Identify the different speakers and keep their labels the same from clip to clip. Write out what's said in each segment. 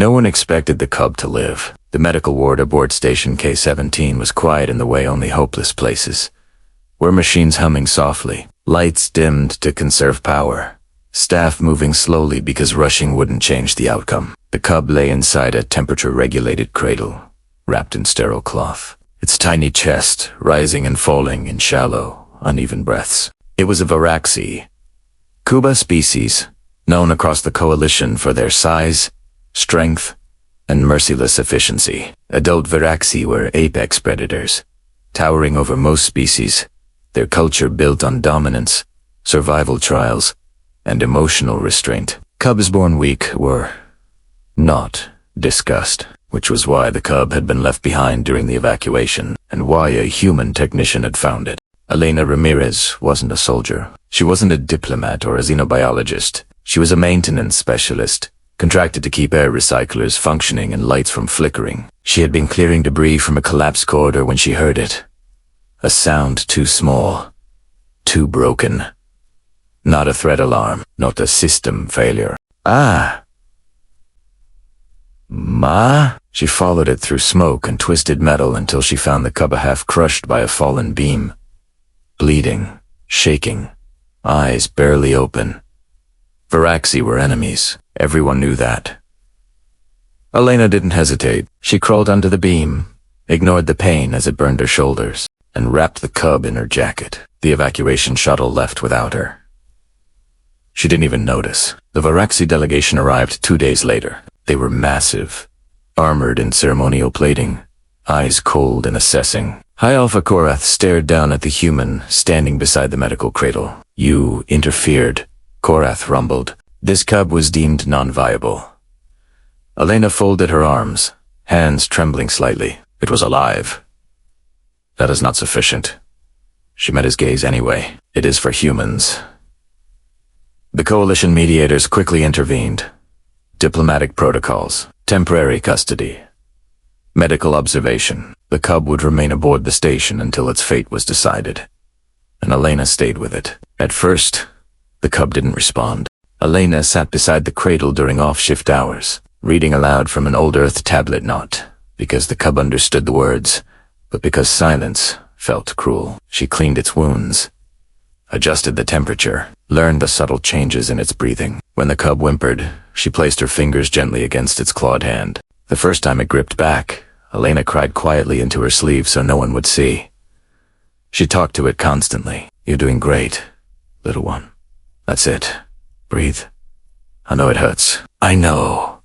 Speaker 1: No one expected the cub to live. The medical ward aboard Station K-17 was quiet in the way only hopeless places. Were machines humming softly, lights dimmed to conserve power, staff moving slowly because rushing wouldn't change the outcome. The cub lay inside a temperature-regulated cradle, wrapped in sterile cloth, its tiny chest rising and falling in shallow, uneven breaths. It was a Varaxi, Cuba species, known across the coalition for their size, strength, and merciless efficiency. Adult Varaxi were apex predators, towering over most species, their culture built on dominance, survival trials, and emotional restraint. Cubs born weak were not discussed, which was why the cub had been left behind during the evacuation, and why a human technician had found it. Elena Ramirez wasn't a soldier. She wasn't a diplomat or a xenobiologist. She was a maintenance specialist, contracted to keep air recyclers functioning and lights from flickering. She had been clearing debris from a collapsed corridor when she heard it. A sound too small, too broken. Not a threat alarm, not a system failure. Ah! Ma? She followed it through smoke and twisted metal until she found the cub half crushed by a fallen beam. Bleeding, shaking, eyes barely open. Varaxi were enemies. Everyone knew that. Elena didn't hesitate. She crawled under the beam, ignored the pain as it burned her shoulders, and wrapped the cub in her jacket. The evacuation shuttle left without her. She didn't even notice. The Varaxi delegation arrived 2 days later. They were massive, armored in ceremonial plating, eyes cold and assessing. High Alpha Korath stared down at the human standing beside the medical cradle. "You interfered," Korath rumbled. This cub was deemed non-viable. Elena folded her arms, hands trembling slightly. It was alive. That is not sufficient. She met his gaze anyway. It is for humans. The coalition mediators quickly intervened. Diplomatic protocols, temporary custody, medical observation. The cub would remain aboard the station until its fate was decided. And Elena stayed with it. At first, the cub didn't respond. Elena sat beside the cradle during off-shift hours, reading aloud from an old Earth tablet, not because the cub understood the words, but because silence felt cruel. She cleaned its wounds, adjusted the temperature, learned the subtle changes in its breathing. When the cub whimpered, she placed her fingers gently against its clawed hand. The first time it gripped back, Elena cried quietly into her sleeve so no one would see. She talked to it constantly. "You're doing great, little one. That's it. Breathe. I know it hurts. I know."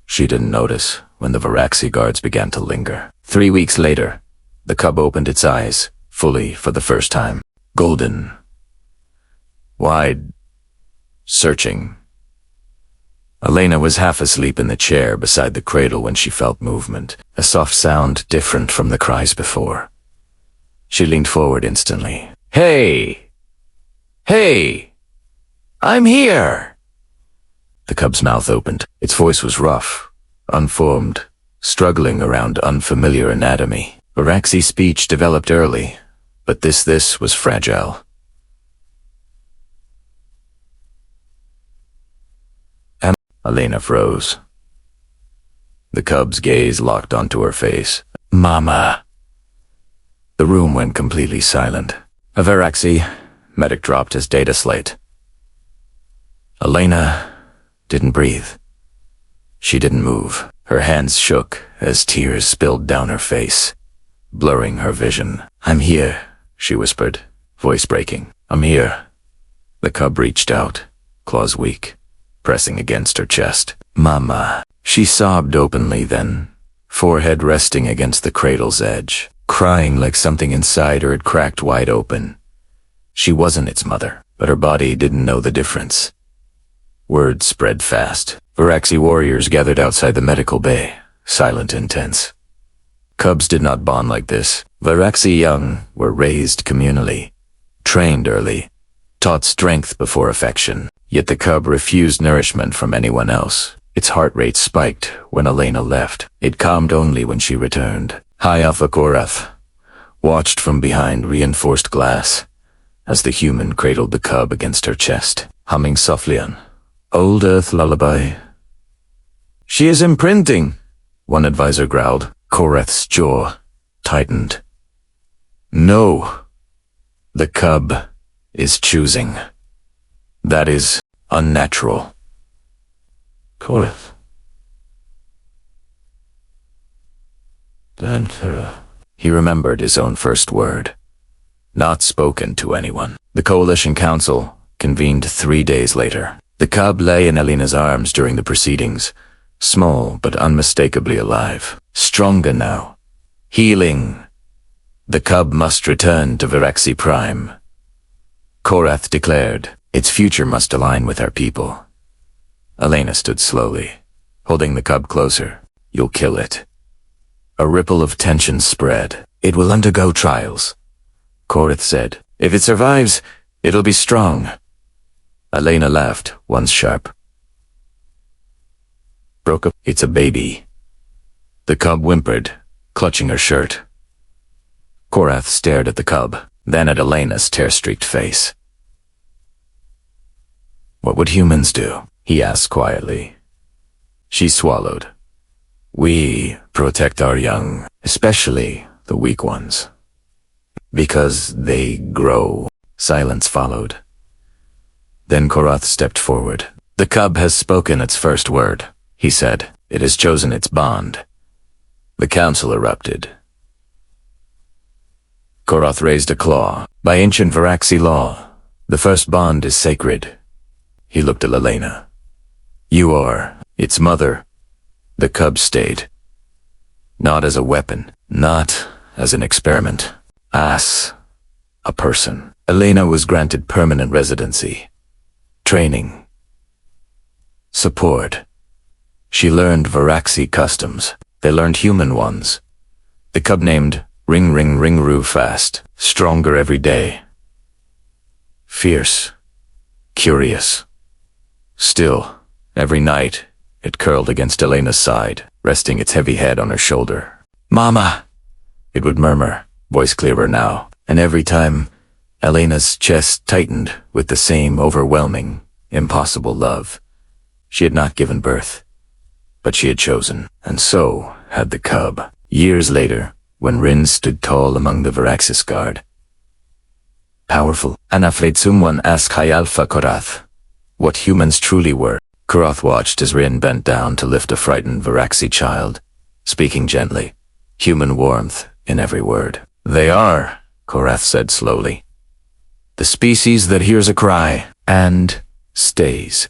Speaker 1: She didn't notice when the Varaxi guards began to linger. 3 weeks later, the cub opened its eyes, fully for the first time. Golden. Wide. Searching. Elena was half asleep in the chair beside the cradle when she felt movement, a soft sound different from the cries before. She leaned forward instantly. "Hey! Hey! I'm here!" The cub's mouth opened. Its voice was rough, unformed, struggling around unfamiliar anatomy. Varaxi speech developed early, but this was fragile. Elena froze. The cub's gaze locked onto her face. "Mama." The room went completely silent. A Varaxi, medic dropped his data slate. Elena didn't breathe. She didn't move. Her hands shook as tears spilled down her face, blurring her vision. "I'm here," she whispered, voice breaking. "I'm here." The cub reached out, claws weak, pressing against her chest. "Mama." She sobbed openly then, forehead resting against the cradle's edge, crying like something inside her had cracked wide open. She wasn't its mother, but her body didn't know the difference. Word spread fast. Varaxi warriors gathered outside the medical bay, silent and tense. Cubs did not bond like this. Varaxi young were raised communally, trained early, taught strength before affection. Yet the cub refused nourishment from anyone else. Its heart rate spiked when Elena left. It calmed only when she returned. High Alpha Korath watched from behind reinforced glass as the human cradled the cub against her chest, humming softly an old Earth lullaby. She is imprinting, one advisor growled. Korath's jaw tightened. No. The cub is choosing. That is unnatural.
Speaker 2: Korath.
Speaker 1: He remembered his own first word. Not spoken to anyone. The Coalition Council convened 3 days later. The cub lay in Elena's arms during the proceedings, small but unmistakably alive. Stronger now. Healing. The cub must return to Varaxi Prime. Korath declared, its future must align with our people. Elena stood slowly, holding the cub closer. You'll kill it. A ripple of tension spread. It will undergo trials, Korath said. If it survives, it'll be strong. Elena laughed, once sharp. Broke up. It's a baby. The cub whimpered, clutching her shirt. Korath stared at the cub, then at Elena's tear-streaked face. What would humans do? He asked quietly. She swallowed. We protect our young, especially the weak ones. Because they grow. Silence followed. Then Korath stepped forward. The cub has spoken its first word, he said. It has chosen its bond. The council erupted. Korath raised a claw. By ancient Varaxi law, the first bond is sacred. He looked at Elena. You are its mother. The cub stayed. Not as a weapon, not as an experiment. As a person. Elena was granted permanent residency, training, support. She learned Varaxi customs. They learned human ones. The cub named Ring Ring Ring Roo fast, stronger every day. Fierce, curious. Still, every night, it curled against Elena's side, resting its heavy head on her shoulder. Mama! It would murmur, voice clearer now, and every time, Elena's chest tightened with the same overwhelming, impossible love. She had not given birth, but she had chosen, and so had the cub. Years later, when Rin stood tall among the Varaxis guard. Powerful. And afraid someone asked Alpha Korath what humans truly were. Korath watched as Rin bent down to lift a frightened Varaxi child, speaking gently, human warmth in every word. They are, Korath said slowly, the species that hears a cry and stays.